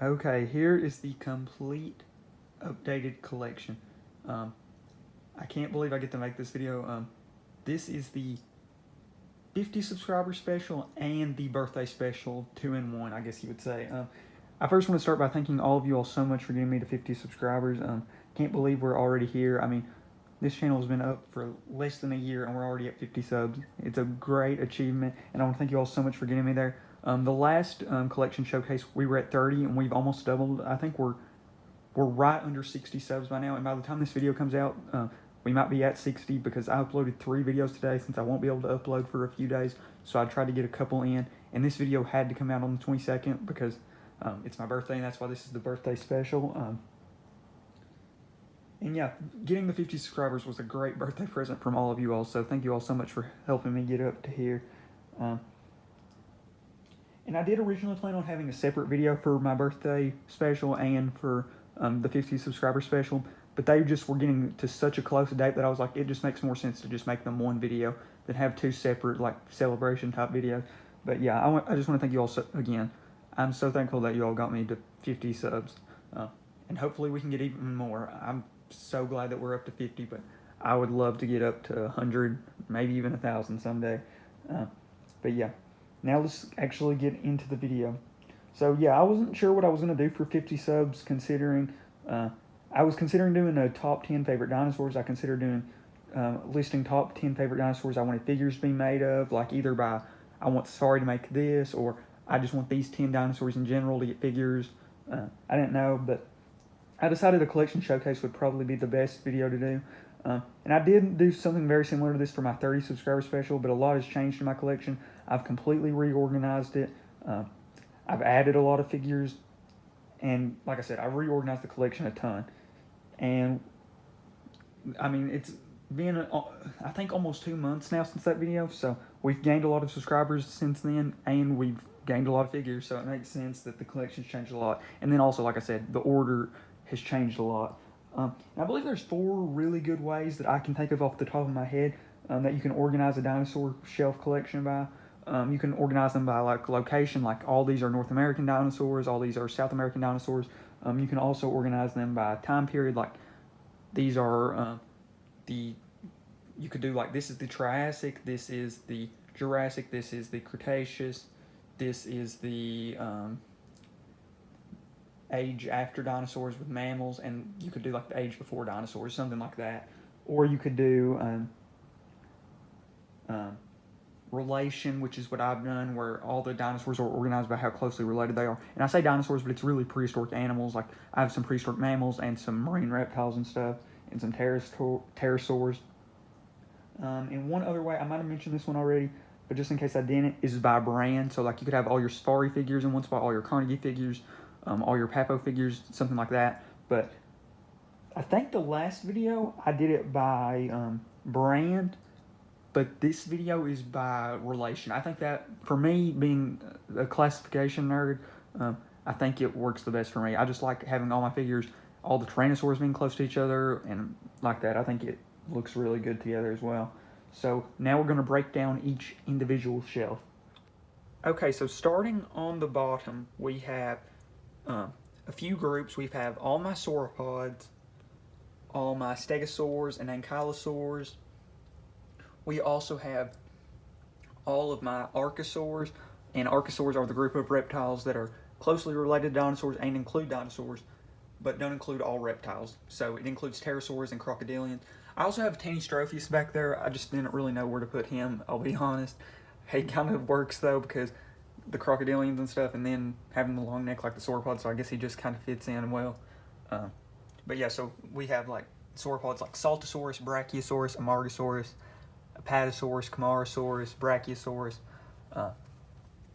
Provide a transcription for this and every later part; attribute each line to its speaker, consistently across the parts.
Speaker 1: Okay, here is the complete updated collection. I can't believe I get to make this video. This is the 50 subscriber special and the birthday special, 2-in-1, I guess you would say. I first want to start by thanking all of you all so much for getting me to 50 subscribers. Can't believe we're already here. I mean, this channel has been up for less than a year and we're already at 50 subs. It's a great achievement, and I want to thank you all so much for getting me there. The last collection showcase, we were at 30 and we've almost doubled. I think we're right under 60 subs by now, and by the time this video comes out, we might be at 60 because I uploaded 3 videos today since I won't be able to upload for a few days. So I tried to get a couple in, and this video had to come out on the 22nd because it's my birthday, and that's why this is the birthday special. And yeah, getting the 50 subscribers was a great birthday present from all of you all, so thank you all so much for helping me get up to here. And I did originally plan on having a separate video for my birthday special and for the 50 subscriber special, but they just were getting to such a close date that I was like, it just makes more sense to just make them one video than have 2 separate, like, celebration type videos. But yeah, I just want to thank you all again. I'm so thankful that you all got me to 50 subs, and hopefully we can get even more. I'm so glad that we're up to 50, but I would love to get up to 100, maybe even 1,000 someday. But yeah, now let's actually get into the video. So yeah, I wasn't sure what I was going to do for 50 subs, considering I was considering doing a top 10 favorite dinosaurs. I considered doing listing top 10 favorite dinosaurs I wanted figures to be made of, like either by I want Safari to make this, or I just want these 10 dinosaurs in general to get figures. I didn't know, but I decided a collection showcase would probably be the best video to do. And I did do something very similar to this for my 30 subscriber special, but a lot has changed in my collection. I've completely reorganized it. I've added a lot of figures, and like I said, I've reorganized the collection a ton. And I mean, it's been, I think, almost 2 months now since that video, so we've gained a lot of subscribers since then, and we've gained a lot of figures, so it makes sense that the collection's changed a lot. And then also, like I said, the order has changed a lot. And I believe there's 4 really good ways that I can think of off the top of my head that you can organize a dinosaur shelf collection by. You can organize them by like location, like all these are North American dinosaurs, all these are South American dinosaurs. You can also organize them by time period, like these are you could do like this is the Triassic, this is the Jurassic, this is the Cretaceous, this is the age after dinosaurs with mammals, and you could do like the age before dinosaurs, something like that. Or you could do relation, which is what I've done, where all the dinosaurs are organized by how closely related they are. And I say dinosaurs, but it's really prehistoric animals. Like I have some prehistoric mammals and some marine reptiles and stuff, and some pterosaurs. And one other way, I might have mentioned this one already, but just in case I didn't, is by brand. So like you could have all your Safari figures in one spot, all your Carnegie figures, all your Papo figures, something like that. But I think the last video I did it by brand, but this video is by relation. I think that, for me, being a classification nerd, I think it works the best for me. I just like having all my figures, all the Tyrannosaurs being close to each other, and like that. I think it looks really good together as well. So now we're going to break down each individual shelf. Okay, so starting on the bottom, we have a few groups. We have all my sauropods, all my Stegosaurs and Ankylosaurs. We also have all of my Archosaurs, and Archosaurs are the group of reptiles that are closely related to dinosaurs and include dinosaurs, but don't include all reptiles. So it includes pterosaurs and crocodilians. I also have Tanystropheus back there. I just didn't really know where to put him, I'll be honest. He kind of works though, because the crocodilians and stuff, and then having the long neck like the sauropods, so I guess he just kind of fits in well. But yeah, so we have like sauropods like Saltosaurus, Brachiosaurus, Amargasaurus, Apatosaurus, Camarasaurus, Brachiosaurus. I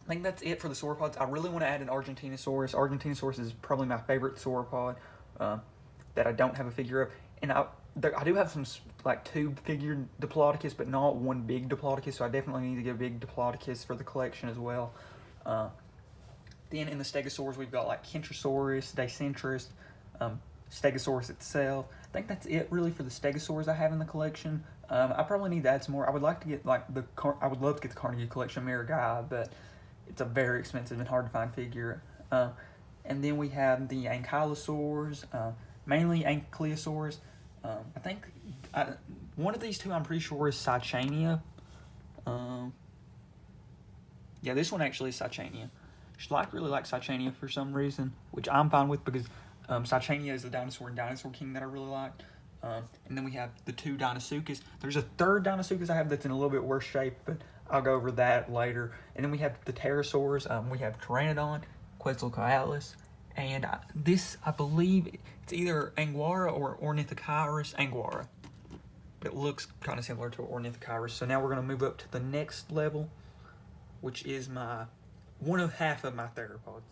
Speaker 1: think that's it for the sauropods. I really want to add an Argentinosaurus. Argentinosaurus is probably my favorite sauropod that I don't have a figure of. And I do have some like 2 figured Diplodocus, but not one big Diplodocus, so I definitely need to get a big Diplodocus for the collection as well. Then in the Stegosaurs, we've got like Kentrosaurus, Dacentris, Stegosaurus itself. I think that's it really for the Stegosaurs I have in the collection. I probably need to add some more. I would like to get like I would love to get the Carnegie Collection Mirror Guy, but it's a very expensive and hard to find figure. And then we have the Ankylosaurs, mainly Ankylosaurs. I think one of these two I'm pretty sure is Sitchania. Yeah, this one actually is Sitchania. Schleich really likes Sitchania for some reason, which I'm fine with because Sitchania is the dinosaur in Dinosaur King that I really like. And then we have the two Deinosuchus. There's a third Deinosuchus I have that's in a little bit worse shape, but I'll go over that later. And then we have the Pterosaurs. We have Pteranodon, Quetzalcoatlus, and this, I believe, it's either Angora or Ornithochirus Angora. It looks kind of similar to Ornithochirus. So now we're going to move up to the next level, which is half of my theropods.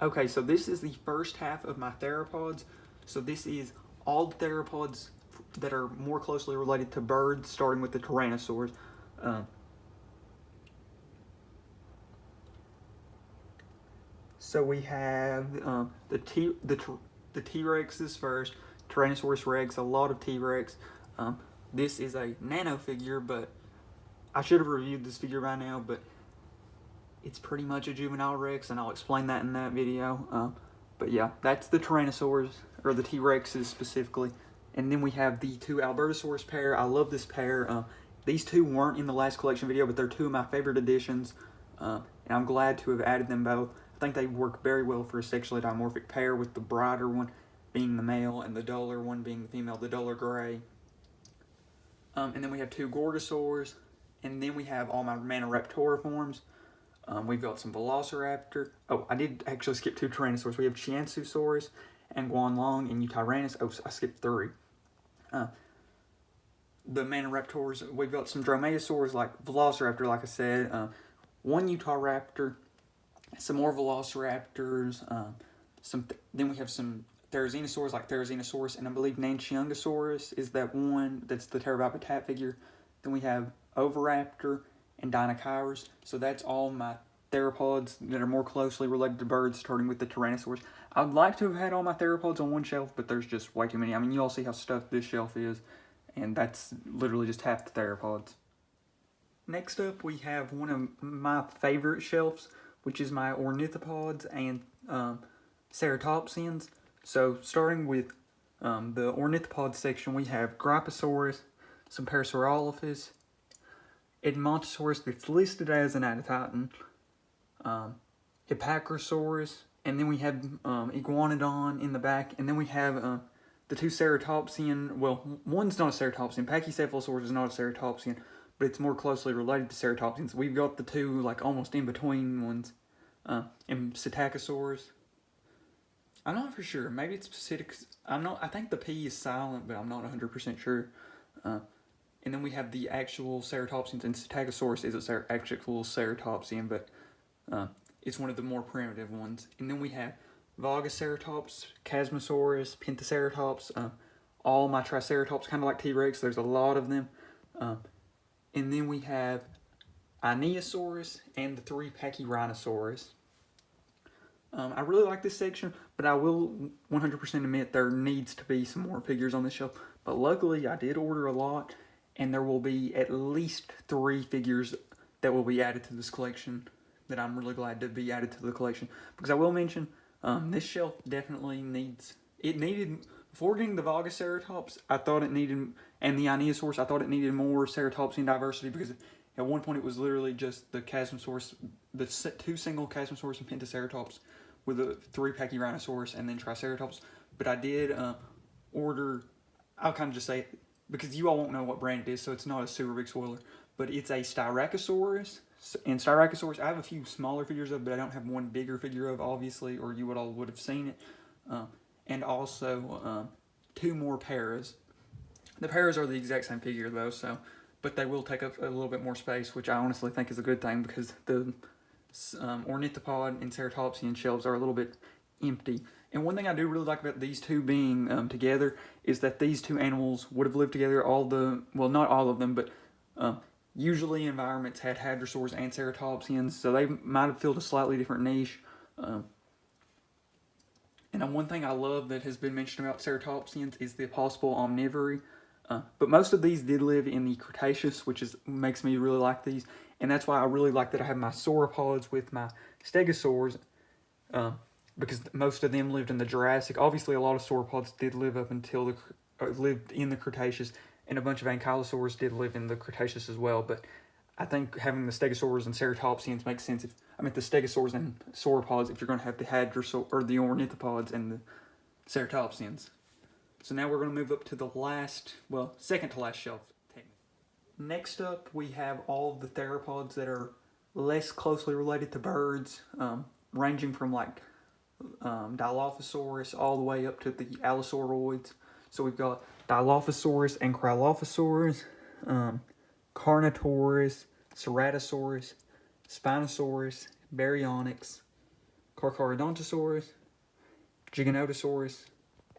Speaker 1: Okay, so this is the first half of my theropods. So this is all the theropods that are more closely related to birds, starting with the Tyrannosaurs. So we have the T-Rexes first, Tyrannosaurus Rex, a lot of T-Rex. This is a nano figure, but I should have reviewed this figure by now, but it's pretty much a juvenile Rex, and I'll explain that in that video. But yeah, that's the Tyrannosaurs, or the T-Rexes specifically. And then we have the two Albertosaurus pair. I love this pair. These two weren't in the last collection video, but they're two of my favorite additions. And I'm glad to have added them both. I think they work very well for a sexually dimorphic pair, with the brighter one being the male and the duller one being the female, the duller gray. And then we have two Gorgosaurs. And then we have all my Maniraptora forms. We've got some Velociraptor. Oh, I did actually skip two Tyrannosaurs. We have Chiansusaurus and Guanlong and Tyrannosaurus. Oh, I skipped three. The Maniraptors, we've got some Dromaeosaurs like Velociraptor, like I said. One Utahraptor, some more Velociraptors. Then we have some Therizinosaurs like Therizinosaurus, and I believe Nanchiongosaurus is that one that's the Terra by Battat figure. Then we have Oviraptor and Dinosaurs. So that's all my theropods that are more closely related to birds, starting with the Tyrannosaurs. I'd like to have had all my theropods on one shelf, but there's just way too many. I mean, you all see how stuffed this shelf is, and that's literally just half the theropods. Next up, we have one of my favorite shelves, which is my ornithopods and ceratopsians. So starting with the ornithopod section, we have Gryposaurus, some Parasaurolophus, Edmontosaurus that's listed as an Adatitan, Hippacrosaurus, and then we have Iguanodon in the back, and then we have the two ceratopsian, well, one's not a ceratopsian, Pachycephalosaurus is not a ceratopsian, but it's more closely related to ceratopsians. We've got the two, like, almost in-between ones, and Psittacosaurus. I'm not for sure, maybe it's Psittacosaurus, I think the P is silent, but I'm not 100% sure. And then we have the actual ceratopsians, and Stegosaurus is an actual ceratopsian, but it's one of the more primitive ones. And then we have Vagaceratops, Chasmosaurus, Pentaceratops, all my Triceratops, kind of like T-Rex, there's a lot of them. And then we have Ioneosaurus and the three Pachyrhinosaurus. I really like this section, but I will 100% admit there needs to be some more figures on this shelf. But luckily, I did order a lot, and there will be at least 3 figures that will be added to this collection that I'm really glad to be added to the collection. Because I will mention, this shelf definitely needed, before getting the Vagaceratops, I thought it needed, and the Ioneosaurus, I thought it needed more ceratopsian diversity, because at one point it was literally just the Chasmosaurus, the 2 single Chasmosaurus and Pentaceratops with the 3 Pachyrhinosaurus and then Triceratops. But I did order, I'll kind of just say it, because you all won't know what brand it is, so it's not a super big spoiler, but it's a Styracosaurus. And Styracosaurus, I have a few smaller figures of, but I don't have one bigger figure of, obviously, or you all would have seen it. And also 2 more Paras. The Paras are the exact same figure, though, so, but they will take up a little bit more space, which I honestly think is a good thing, because the ornithopod and ceratopsian shelves are a little bit empty. And one thing I do really like about these two being together is that these 2 animals would have lived together well, not all of them, but usually environments had hadrosaurs and ceratopsians, so they might have filled a slightly different niche. And one thing I love that has been mentioned about ceratopsians is the possible omnivory. But most of these did live in the Cretaceous, which makes me really like these. And that's why I really like that I have my sauropods with my stegosaurs. because most of them lived in the Jurassic. Obviously, a lot of sauropods did live up until lived in the Cretaceous, and a bunch of Ankylosaurs did live in the Cretaceous as well. But I think having the Stegosaurs and Ceratopsians makes sense. The Stegosaurs and sauropods if you're going to have the Hadrosaur or the Ornithopods and the Ceratopsians. So now we're going to move up to the second to last shelf. Next up, we have all of the theropods that are less closely related to birds, ranging from like Dilophosaurus all the way up to the Allosauroids. So we've got Dilophosaurus and Cryolophosaurus, Carnotaurus, Ceratosaurus, Spinosaurus, Baryonyx, Carcharodontosaurus, Giganotosaurus,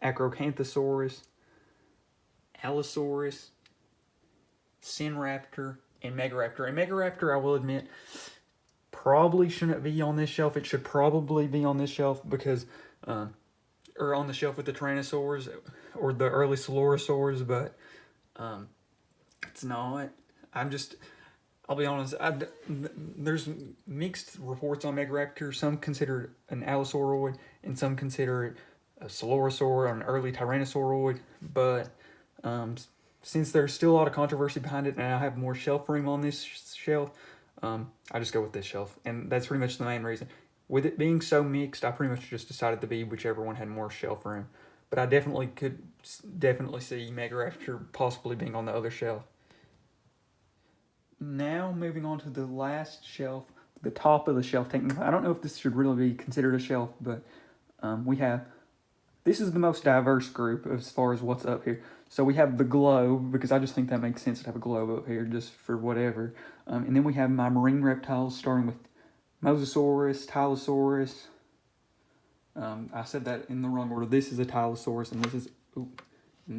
Speaker 1: Acrocanthosaurus, Allosaurus, Sinraptor, and Megaraptor. And Megaraptor, I will admit, probably shouldn't be on this shelf. It should probably be on this shelf because, or on the shelf with the Tyrannosaurs or the early Coelurosaurs, but it's not. I'll be honest, there's mixed reports on Megaraptor. Some consider it an Allosauroid, and some consider it a Coelurosaur or an early Tyrannosauroid, but since there's still a lot of controversy behind it, and I have more shelf room on this shelf, I just go with this shelf, and that's pretty much the main reason. With it being so mixed, I pretty much just decided to be whichever one had more shelf room, but I could definitely see Megaraptor possibly being on the other shelf. Now, moving on to the last shelf, the top of the shelf. Technically, I don't know if this should really be considered a shelf, but this is the most diverse group as far as what's up here. So we have the globe, because I just think that makes sense to have a globe up here just for whatever. And then we have my marine reptiles, starting with Mosasaurus, Tylosaurus. I said that in the wrong order. This is a Tylosaurus, and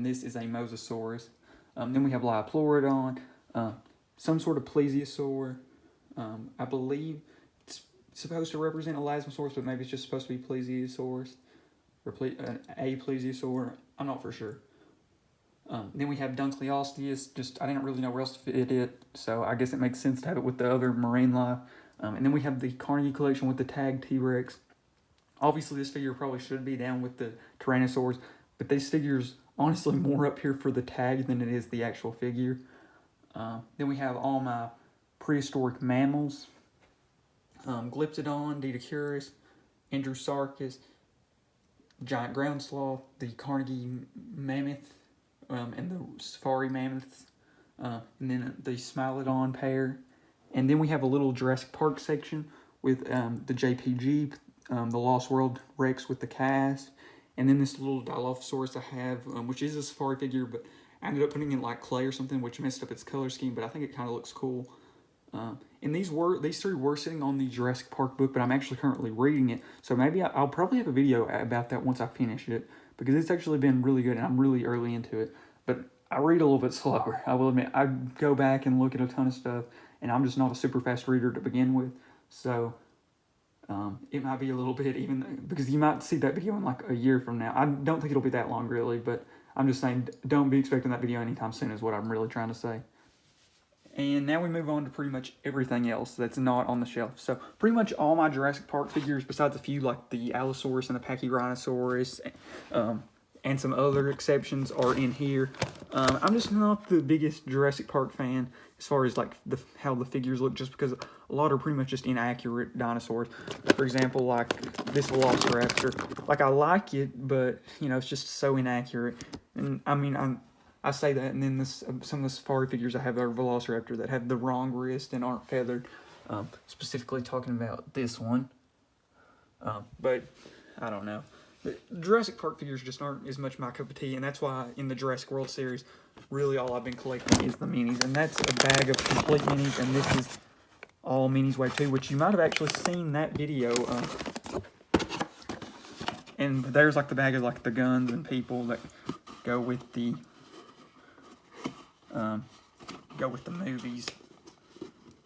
Speaker 1: this is a Mosasaurus. Then we have Lioplorodon, some sort of plesiosaur. I believe it's supposed to represent Elasmosaurus, but maybe it's just supposed to be Plesiosaurus, or a Plesiosaur. I'm not for sure. Then we have Dunkleosteus. I didn't really know where else to fit it, so I guess it makes sense to have it with the other marine life. And then we have the Carnegie Collection with the tag T-Rex. Obviously, this figure probably should be down with the Tyrannosaurs, but this figure's honestly more up here for the tag than it is the actual figure. Then we have all my prehistoric mammals. Glyptodon, Didacurus, Andrewsarchus, giant ground sloth, the Carnegie mammoth, and the Safari mammoths, and then the Smilodon pair. And then we have a little Jurassic Park section with the JPG, the Lost World Rex with the cast, and then this little Dilophosaurus I have, which is a Safari figure, but I ended up putting in like clay or something, which messed up its color scheme, but I think it kind of looks cool. And these three were sitting on the Jurassic Park book, but I'm actually currently reading it, so maybe I'll probably have a video about that once I finish it, because it's actually been really good, and I'm really early into it. But I read a little bit slower, I will admit. I go back and look at a ton of stuff, and I'm just not a super fast reader to begin with, so it might be a little bit, even because you might see that video in like a year from now. I don't think it'll be that long, really, but I'm just saying don't be expecting that video anytime soon is what I'm really trying to say. And now we move on to pretty much everything else that's not on the shelf. So pretty much all my Jurassic Park figures, besides a few like the Allosaurus and the Pachyrhinosaurus, and some other exceptions, are in here. I'm just not the biggest Jurassic Park fan as far as like how the figures look, just because a lot are pretty much just inaccurate dinosaurs. For example, like this Velociraptor. Like, I like it, but you know, it's just so inaccurate. And I mean, I say that, and then some of the Safari figures I have are Velociraptor that have the wrong wrist and aren't feathered. Specifically talking about this one. But I don't know. The Jurassic Park figures just aren't as much my cup of tea, and that's why in the Jurassic World series, really all I've been collecting is the minis. And that's a bag of complete minis, and this is all minis wave 2, which you might have actually seen that video. And there's like the bag of like the guns and people that go with the movies.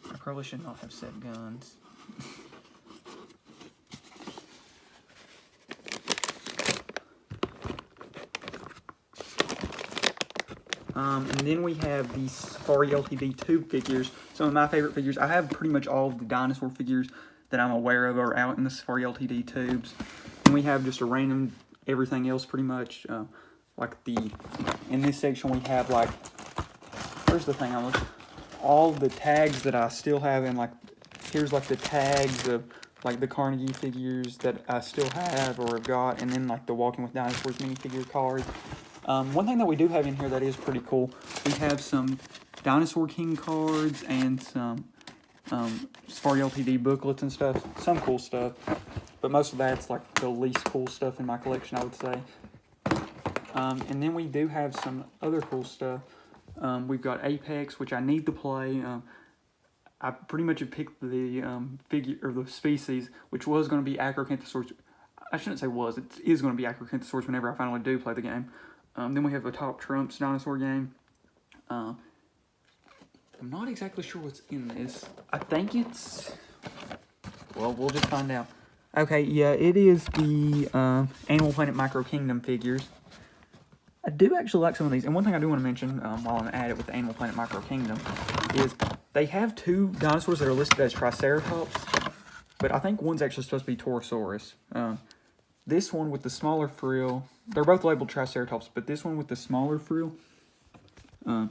Speaker 1: I probably should not have said guns. And then we have the Safari Ltd tube figures. Some of my favorite figures. I have pretty much all of the dinosaur figures that I'm aware of are out in the Safari Ltd tubes. And we have just a random everything else pretty much. In this section we have like, where's the thing I'm looking? All the tags that I still have, and like here's like the tags of like the Carnegie figures that I still have or have got, and then like the Walking with Dinosaurs minifigure cards. One thing that we do have in here that is pretty cool, we have some Dinosaur King cards and some Safari Ltd booklets and stuff. Some cool stuff, but most of that's like the least cool stuff in my collection, I would say. And then we do have some other cool stuff. We've got Apex, which I need to play. I pretty much have picked the figure or the species, which was going to be Acrocanthosaurus. I shouldn't say was. It is going to be Acrocanthosaurus whenever I finally do play the game. Then we have a Top Trumps dinosaur game. I'm not exactly sure what's in this. I think it's... Well, we'll just find out. Okay, yeah, it is the Animal Planet Micro Kingdom figures. I do actually like some of these. And one thing I do want to mention while I'm at it with the Animal Planet Micro Kingdom is they have two dinosaurs that are listed as Triceratops, but I think one's actually supposed to be Pterosaurus. This one with the smaller frill, they're both labeled Triceratops, but this one with the smaller frill, and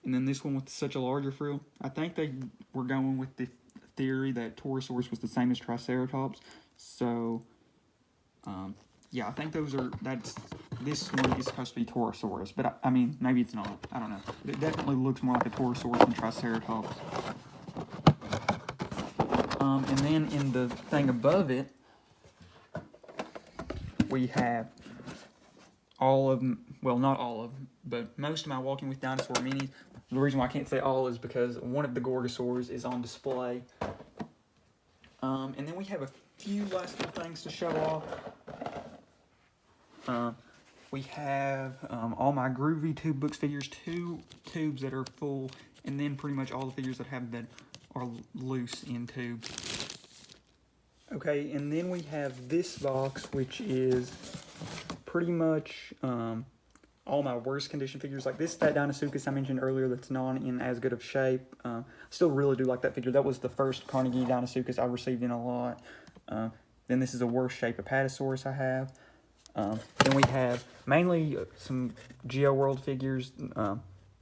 Speaker 1: then this one with such a larger frill, I think they were going with the theory that Pterosaurus was the same as Triceratops. So, yeah, I think this one is supposed to be Pterosaurus, but I mean, maybe it's not. I don't know. It definitely looks more like a Pterosaurus than Triceratops. And then in the thing above it, we have all of them, well, not all of them, but most of my Walking with Dinosaur minis. The reason why I can't say all is because one of the Gorgosaurs is on display. And then we have a few last little things to show off. We have all my Groovy Tube Books figures, 2 tubes that are full, and then pretty much all the figures that are loose in tubes. Okay, and then we have this box, which is pretty much all my worst condition figures. Like this, that Dinosaurus I mentioned earlier that's not in as good of shape. I still really do like that figure. That was the first Carnegie Dinosaurus I received in a lot. Then this is a worse shape Apatosaurus I have. Then we have mainly some GeoWorld figures,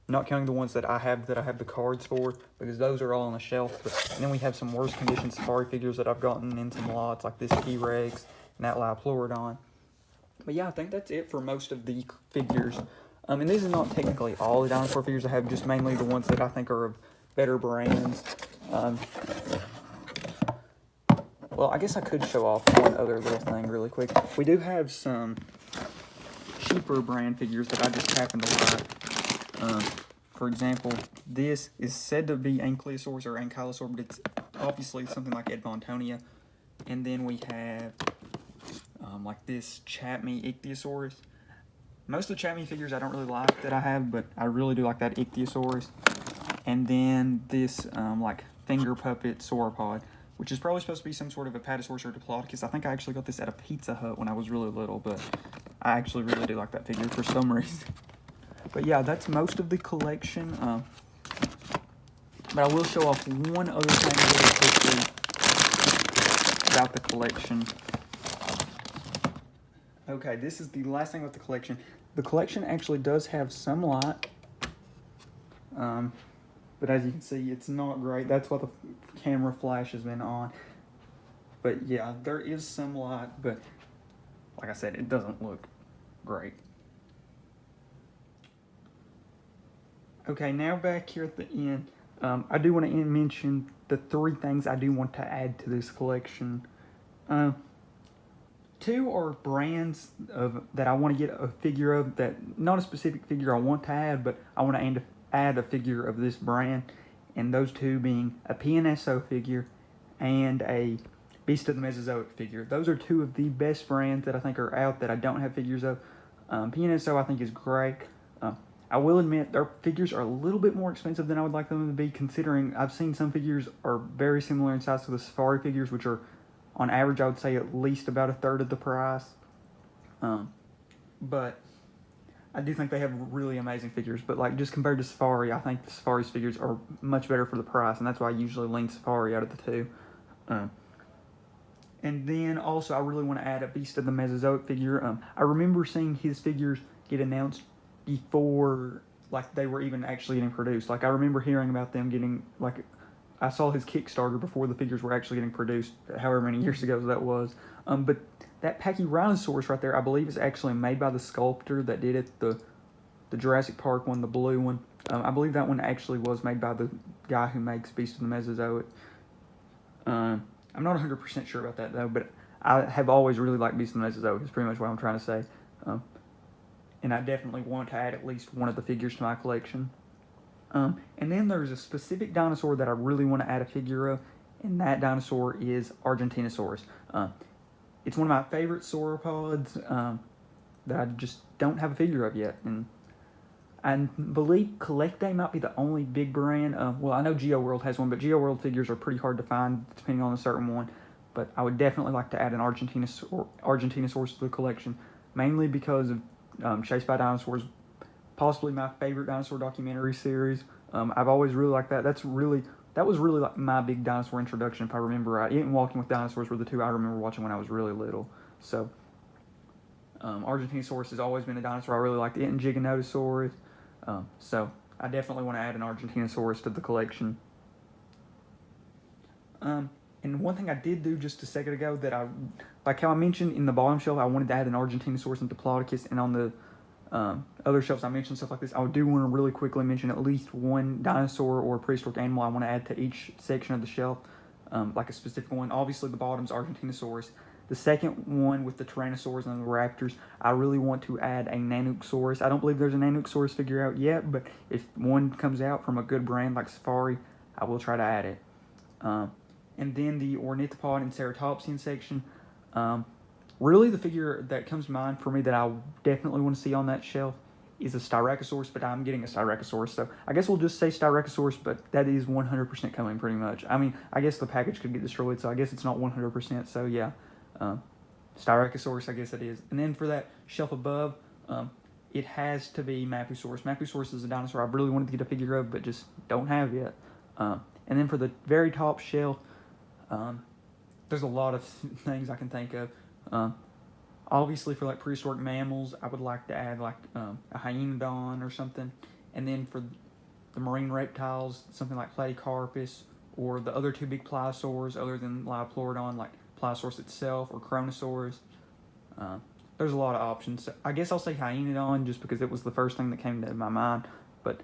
Speaker 1: not counting the ones that I have the cards for, because those are all on the shelf. And then we have some worse condition Safari figures that I've gotten in some lots, like this T-Rex and that Liopleurodon. But yeah, I think that's it for most of the figures. And these are not technically all the dinosaur figures I have, just mainly the ones that I think are of better brands. Well, I guess I could show off one other little thing really quick. We do have some cheaper brand figures that I just happen to like. For example, this is said to be Ankylosaurs or Ankylosaur, but it's obviously something like Ed Montonia. And then we have like this Chapmy Ichthyosaurus. Most of the Chapmy figures I don't really like that I have, but I really do like that Ichthyosaurus. And then this like finger puppet sauropod, which is probably supposed to be some sort of a Apatosaurus or Diplodocus. I think I actually got this at a Pizza Hut when I was really little, but I actually really do like that figure for some reason. But yeah, that's most of the collection. But I will show off one other thing really quickly about the collection. Okay, this is the last thing about the collection. The collection actually does have some light. But as you can see, it's not great. That's what the camera flash has been on. But yeah, there is some light, but like I said, it doesn't look great. Okay, now back here at the end, I do want to mention the 3 things I do want to add to this collection. 2 are brands that I want to get a figure of, that not a specific figure I want to add, but I want to add a figure of this brand, and those 2 being a PNSO figure and a Beast of the Mesozoic figure. Those are 2 of the best brands that I think are out that I don't have figures of. PNSO I think is great. I will admit their figures are a little bit more expensive than I would like them to be, considering I've seen some figures are very similar in size to the Safari figures, which are on average I would say at least about 1/3 of the price. But I do think they have really amazing figures, but like just compared to Safari, I think the Safari's figures are much better for the price, and that's why I usually lean Safari out of the 2. And And then also I really want to add a Beast of the Mesozoic figure. I remember seeing his figures get announced before like they were even actually getting produced. Like I remember hearing about them getting like I saw his Kickstarter before the figures were actually getting produced, however many years ago that was. But that Pachyrhinosaurus right there, I believe, is actually made by the sculptor that did it. The Jurassic Park one, the blue one. I believe that one actually was made by the guy who makes Beast of the Mesozoic. I'm not 100% sure about that though, but I have always really liked Beast of the Mesozoic. Is pretty much what I'm trying to say. And I definitely want to add at least one of the figures to my collection. And then there's a specific dinosaur that I really want to add a figure of, and that dinosaur is Argentinosaurus. It's one of my favorite sauropods that I just don't have a figure of yet. And I believe CollectA might be the only big brand. Well, I know GeoWorld has one, but GeoWorld figures are pretty hard to find depending on a certain one. But I would definitely like to add an Argentinosaurus to the collection, mainly because of Chased by Dinosaurs, possibly my favorite dinosaur documentary series. I've always really liked that. That was really like my big dinosaur introduction, if I remember right. It and Walking with Dinosaurs were the two I remember watching when I was really little. So, Argentinosaurus has always been a dinosaur I really liked. It and Giganotosaurus. So, I definitely want to add an Argentinosaurus to the collection. And one thing I did do just a second ago that like how I mentioned in the bottom shelf, I wanted to add an Argentinosaurus and Diplodocus, and on the other shelves I mentioned stuff like this. I do want to really quickly mention at least one dinosaur or prehistoric animal I want to add to each section of the shelf, like a specific one. Obviously the bottom's Argentinosaurus. The second one with the Tyrannosaurs and the Raptors, I really want to add a Nanooksaurus. I don't believe there's a Nanooksaurus figure out yet, but if one comes out from a good brand like Safari, I will try to add it. And then the Ornithopod and Ceratopsian section. Really, the figure that comes to mind for me that I definitely want to see on that shelf is a Styracosaurus, but I'm getting a Styracosaurus, so I guess we'll just say Styracosaurus, but that is 100% coming pretty much. I mean, I guess the package could get destroyed, so I guess it's not 100%, so yeah. Styracosaurus, I guess it is. And then for that shelf above, it has to be Mapusaurus. Mapusaurus is a dinosaur I really wanted to get a figure of, but just don't have yet. And then for the very top shelf, there's a lot of things I can think of. Obviously for like prehistoric mammals, I would like to add like a hyenodon or something. And then for the marine reptiles, something like Platycarpus, or the other two big pliosaurs other than Liopleurodon, like Pliosaurus itself or Chronosaurus. There's a lot of options. I guess I'll say hyenodon just because it was the first thing that came to my mind. But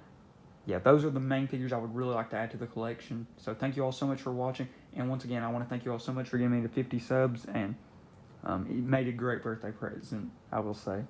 Speaker 1: yeah, those are the main figures I would really like to add to the collection. So thank you all so much for watching. And once again, I want to thank you all so much for giving me the 50 subs. And it made a great birthday present, I will say.